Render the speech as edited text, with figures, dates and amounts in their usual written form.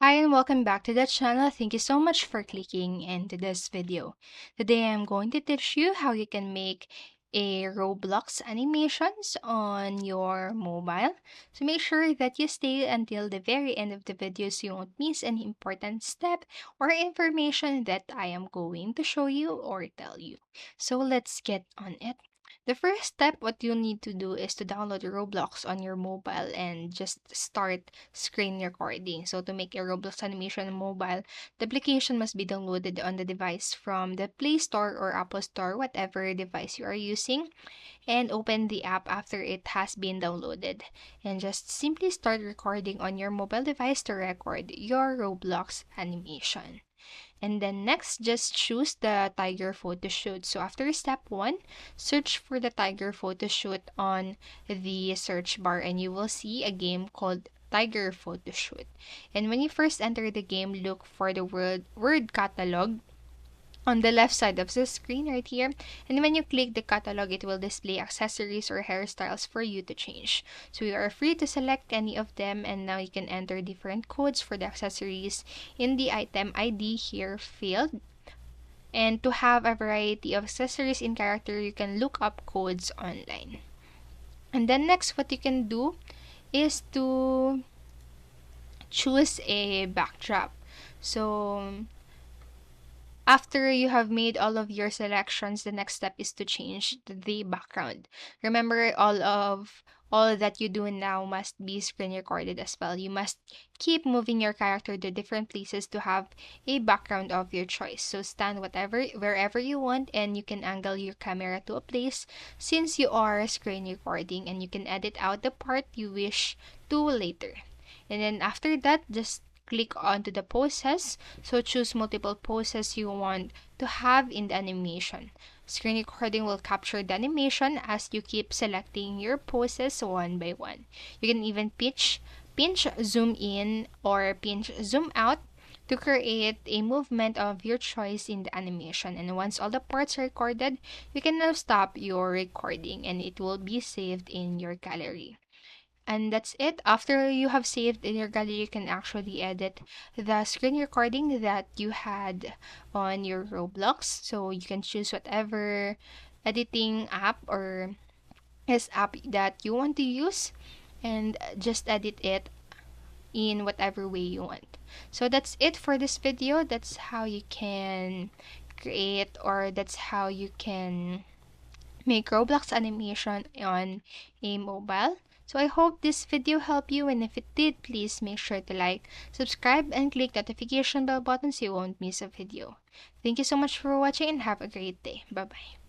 Hi and welcome back to the channel. Thank you so much for clicking into this video. Today I'm going to teach you how you can make a Roblox animations on your mobile. So make sure that you stay until the very end of the video so you won't miss any important step or information that I am going to show you or tell you. So let's get on it. The first step, what you need to do is to download Roblox on your mobile and just start screen recording. So to make a Roblox animation on mobile, the application must be downloaded on the device from the Play Store or Apple Store, whatever device you are using, and open the app after it has been downloaded. And just simply start recording on your mobile device to record your Roblox animation. And then next, just choose the tiger photo shoot. So after step one, search for the tiger photo shoot on the search bar and you will see a game called Tiger Photo Shoot. And when you first enter the game, look for the word catalog on the left side of the screen right here. And when you click the catalog, it will display accessories or hairstyles for you to change. So you are free to select any of them, and now you can enter different codes for the accessories in the item ID here field. And to have a variety of accessories in character, you can look up codes online. And then next, what you can do is to choose a backdrop. So after you have made all of your selections, the next step is to change the background. Remember, all that you do now must be screen recorded as well. You must keep moving your character to different places to have a background of your choice. So stand wherever you want, and you can angle your camera to a place since you are screen recording, and you can edit out the part you wish to later. And then after that, just click onto the poses. So choose multiple poses you want to have in the animation. Screen recording will capture the animation as you keep selecting your poses one by one. You can even pinch zoom in or pinch zoom out to create a movement of your choice in the animation. And once all the parts are recorded, you can now stop your recording and it will be saved in your gallery. And that's it. After you have saved in your gallery, you can actually edit the screen recording that you had on your Roblox. So you can choose whatever editing app or app that you want to use and just edit it in whatever way you want. So that's it for this video. That's how you can create, or that's how you can make Roblox animation on a mobile. So I hope this video helped you, and if it did, please make sure to like, subscribe, and click notification bell button so you won't miss a video. Thank you so much for watching and have a great day. Bye bye.